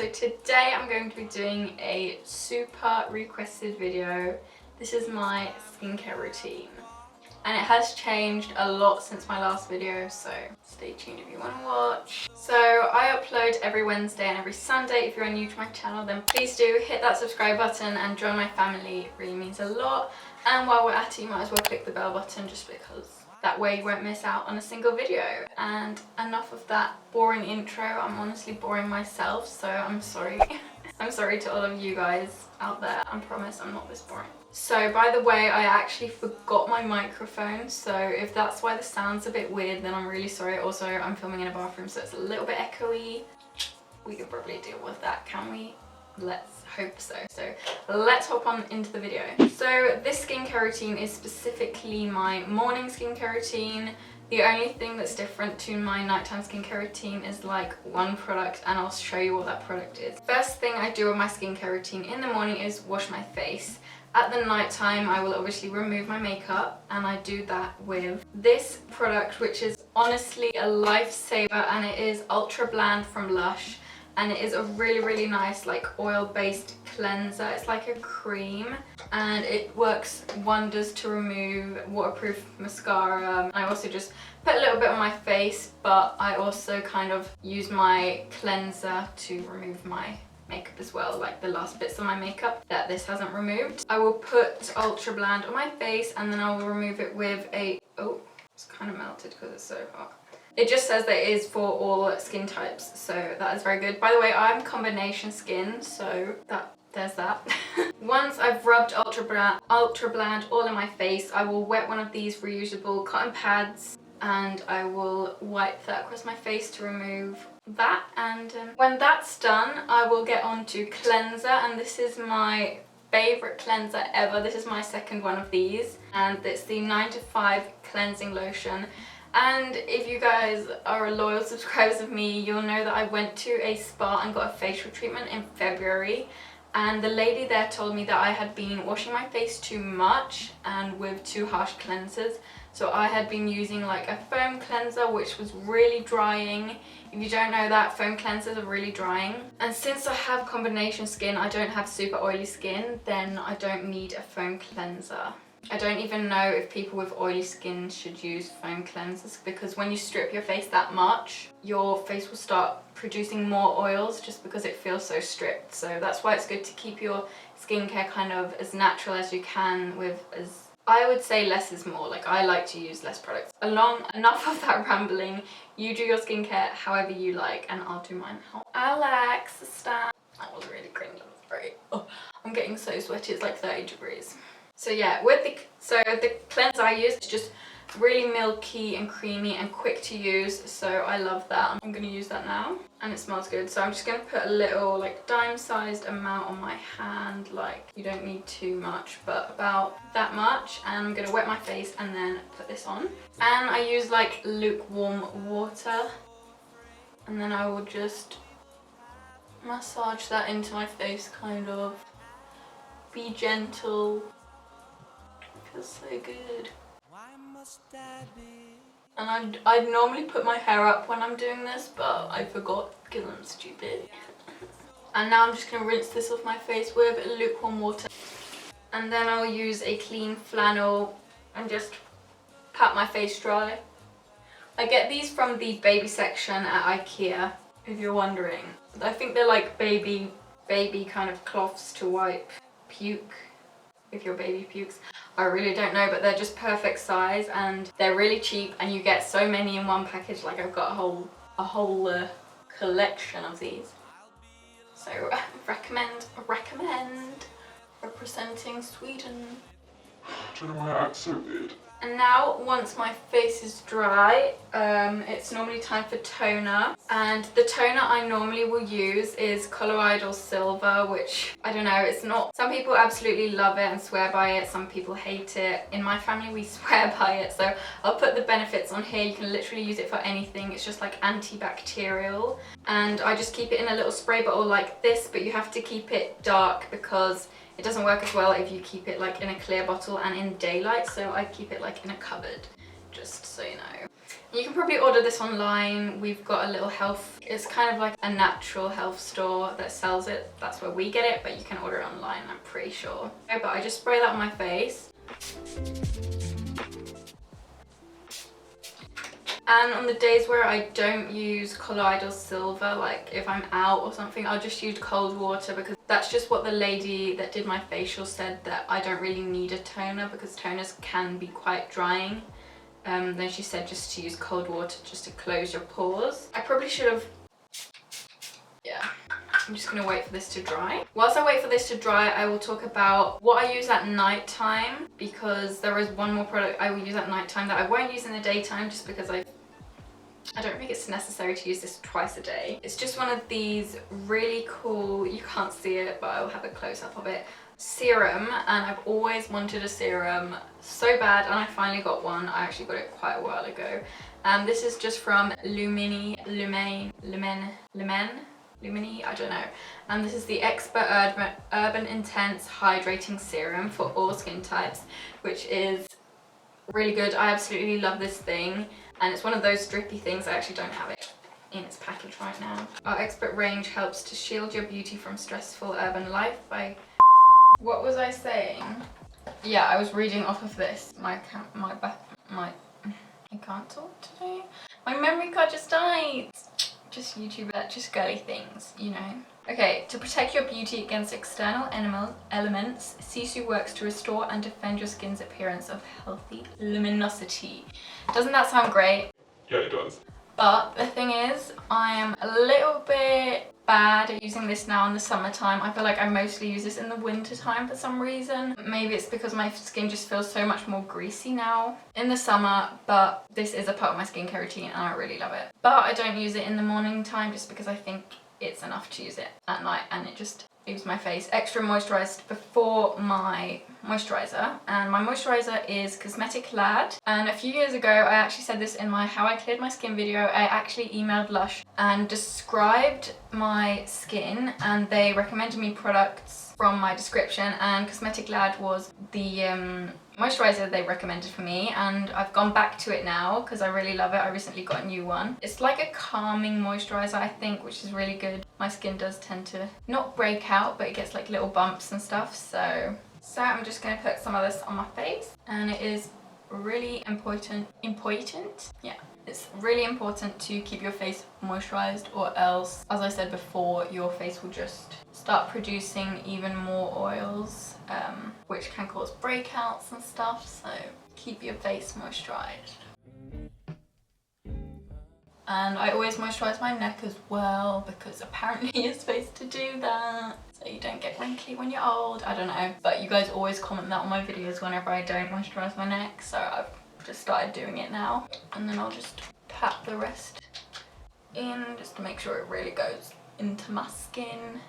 So today I'm going to be doing a super requested video. This is my skincare routine. And it has changed a lot since my last video, so stay tuned if you want to watch. So I upload every Wednesday and every Sunday. If you're new to my channel, then please do hit that subscribe button and join my family. It really means a lot. And while we're at it, you might as well click the bell button just because that way you won't miss out on a single video. And enough of that boring intro. I'm honestly boring myself, so I'm sorry. I'm sorry to all of you guys out there. I promise I'm not this boring. So by the way, I actually forgot my microphone, so if that's why the sound's a bit weird, then I'm really sorry. Also, I'm filming in a bathroom, so it's a little bit echoey. We can probably deal with that, can we? Let's hope so. So let's hop on into the video. So this skincare routine is specifically my morning skincare routine. The only thing that's different to my nighttime skincare routine is like one product, and I'll show you what that product is. First thing I do with my skincare routine in the morning is wash my face. At the night time, I will obviously remove my makeup, and I do that with this product, which is honestly a lifesaver, and it is Ultra Bland from Lush, and it is a really nice like oil-based cleanser. It's like a cream, and it works wonders to remove waterproof mascara. I also just put a little bit on my face, but I also kind of use my cleanser to remove my makeup as well, like the last bits of my makeup that this hasn't removed. I will put Ultra Bland on my face, and then I will remove it with a, oh, it's kind of melted because it's so hot. It just says that it is for all skin types, so that is very good. By the way, I'm combination skin, so there's that. Once I've rubbed Ultra Bland all in my face, I will wet one of these reusable cotton pads, and I will wipe that across my face to remove that. And when that's done, I will get on to cleanser, and this is my favorite cleanser ever. This is my second one of these, and it's the 9 to 5 cleansing lotion. And if you guys are loyal subscribers of me, you'll know that I went to a spa and got a facial treatment in February, and the lady there told me that I had been washing my face too much and with too harsh cleansers. So I had been using like a foam cleanser, which was really drying. If you don't know that, foam cleansers are really drying. And since I have combination skin, I don't have super oily skin, then I don't need a foam cleanser. I don't even know if people with oily skin should use foam cleansers, because when you strip your face that much, your face will start producing more oils just because it feels so stripped. So that's why it's good to keep your skincare kind of as natural as you can with as, I would say, less is more. Like, I like to use less products. Enough of that rambling. You do your skincare however you like, and I'll do mine how I like. That was really cringe. I'm sorry. Oh, I'm getting so sweaty. It's like 30 degrees. So yeah, the cleanser I use is just really milky and creamy and quick to use, so I love that. I'm going to use that now, and it smells good. So I'm just going to put a little like dime-sized amount on my hand. Like, you don't need too much, but about that much. And I'm going to wet my face and then put this on. And I use like lukewarm water, and then I will just massage that into my face, kind of. Be gentle. Feels so good. And I'd normally put my hair up when I'm doing this, but I forgot because I'm stupid. And now I'm just going to rinse this off my face with lukewarm water. And then I'll use a clean flannel and just pat my face dry. I get these from the baby section at IKEA, if you're wondering. I think they're like baby kind of cloths to wipe puke, if your baby pukes. I really don't know, but they're just perfect size, and they're really cheap, and you get so many in one package. Like, I've got a whole collection of these. So recommend. Representing Sweden. Do you know my accent weird? And now, once my face is dry, it's normally time for toner. And the toner I normally will use is Colloidal Silver, which, I don't know, it's not... Some people absolutely love it and swear by it. Some people hate it. In my family, we swear by it. So I'll put the benefits on here. You can literally use it for anything. It's just like antibacterial. And I just keep it in a little spray bottle like this, but you have to keep it dark because it doesn't work as well if you keep it like in a clear bottle and in daylight, so I keep it like in a cupboard just so you know. You can probably order this online. We've got a little health, it's kind of like a natural health store that sells it. That's where we get it, but you can order it online, I'm pretty sure. Okay, but I just spray that on my face. And on the days where I don't use colloidal silver, like if I'm out or something, I'll just use cold water, because that's just what the lady that did my facial said, that I don't really need a toner because toners can be quite drying. Then she said just to use cold water just to close your pores. I probably should have, yeah. I'm just going to wait for this to dry. Whilst I wait for this to dry, I will talk about what I use at night time, because there is one more product I will use at night time that I won't use in the daytime, just because I don't think it's necessary to use this twice a day. It's just one of these really cool, you can't see it, but I will have a close-up of it, serum, and I've always wanted a serum so bad, and I finally got one. I actually got it quite a while ago. This is just from Lumini, I don't know. And this is the Expert Urban Intense Hydrating Serum for all skin types, which is really good. I absolutely love this thing, and it's one of those drippy things. I actually don't have it in its package right now. Our Expert range helps to shield your beauty from stressful urban life by... What was I saying? Yeah, I was reading off of this. I can't talk today. My memory card just died. Just YouTube, just girly things, you know. Okay, to protect your beauty against external elements, Sisu works to restore and defend your skin's appearance of healthy luminosity. Doesn't that sound great? Yeah, it does. But the thing is, I am a little bit bad at using this now in the summertime. I feel like I mostly use this in the winter time for some reason. Maybe it's because my skin just feels so much more greasy now in the summer, but this is a part of my skincare routine and I really love it. But I don't use it in the morning time just because I think it's enough to use it at night, and it just leaves my face extra moisturized before my moisturizer. And my moisturizer is Cosmetic Lad, and a few years ago I actually said this in my how I cleared my skin video. I actually emailed Lush and described my skin, and they recommended me products from my description, and Cosmetic Lad was the moisturizer they recommended for me, and I've gone back to it now because I really love it. I recently got a new one. It's like a calming moisturizer, I think, which is really good. My skin does tend to not break out, but it gets like little bumps and stuff, so I'm just going to put some of this on my face, and it is really important, yeah. It's really important to keep your face moisturized, or else, as I said before, your face will just start producing even more oils, which can cause breakouts and stuff, so keep your face moisturized. And I always moisturize my neck as well, because apparently you're supposed to do that so you don't get wrinkly when you're old. I don't know, but you guys always comment that on my videos whenever I don't moisturize my neck, so I've just started doing it now. And then I'll just pat the rest in just to make sure it really goes into my skin.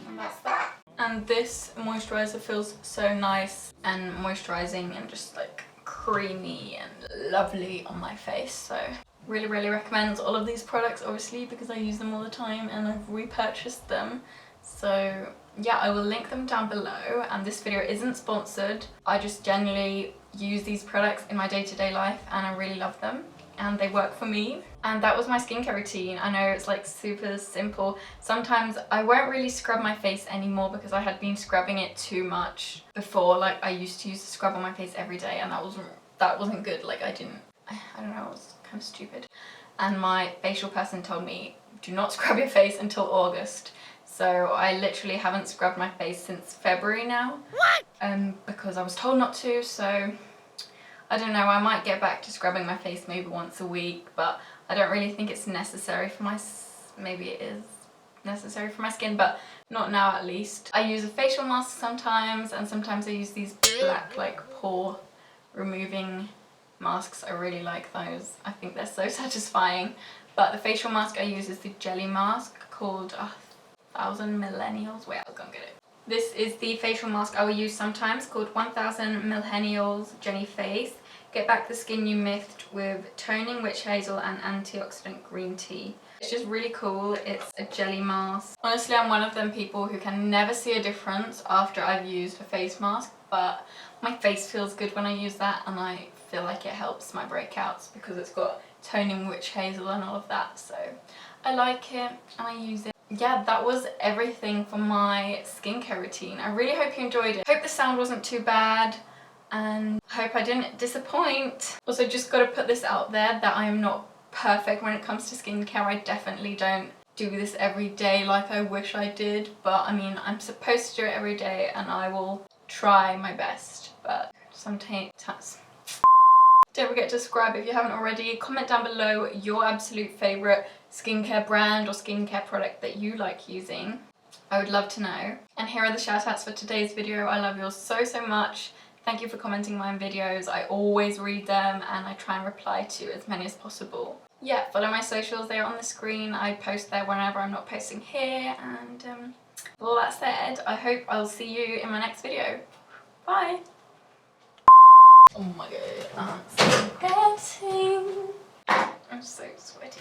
And that's that. And this moisturizer feels so nice and moisturizing and just like creamy and lovely on my face, so really recommend all of these products, obviously, because I use them all the time and I've repurchased them. So yeah, I will link them down below, and this video isn't sponsored. I just generally use these products in my day-to-day life and I really love them and they work for me. And that was my skincare routine. I know it's like super simple. Sometimes I won't really scrub my face anymore because I had been scrubbing it too much before. Like I used to use the scrub on my face every day, and that wasn't good. Like I don't know, it was kind of stupid. And my facial person told me, do not scrub your face until August. So I literally haven't scrubbed my face since February now. What? Because I was told not to, so I don't know, I might get back to scrubbing my face maybe once a week, but I don't really think it's necessary for my, maybe it is necessary for my skin, but not now at least. I use a facial mask sometimes, and sometimes I use these black like pore removing masks. I really like those. I think they're so satisfying. But the facial mask I use is the jelly mask called 1000 Millennials. Wait, I'll go and get it. This is the facial mask I will use sometimes, called 1000 Millennials Jelly Face. Get back the skin you missed with toning witch hazel and antioxidant green tea. It's just really cool. It's a jelly mask. Honestly, I'm one of them people who can never see a difference after I've used a face mask, but my face feels good when I use that, and I feel like it helps my breakouts because it's got toning witch hazel and all of that, so I like it and I use it. Yeah, that was everything for my skincare routine. I really hope you enjoyed it. Hope the sound wasn't too bad and hope I didn't disappoint. Also, just got to put this out there that I am not perfect when it comes to skincare. I definitely don't do this every day like I wish I did, but I mean, I'm supposed to do it every day and I will try my best, but sometimes. Don't forget to subscribe if you haven't already. Comment down below your absolute favourite skincare brand or skincare product that you like using. I would love to know. And here are the shout outs for today's video. I love you all so much. Thank you for commenting my videos. I always read them and I try and reply to as many as possible. Yeah, follow my socials, they're on the screen. I post there whenever I'm not posting here. And with all that said, I hope I'll see you in my next video. Bye! Oh my god, I'm so sweaty.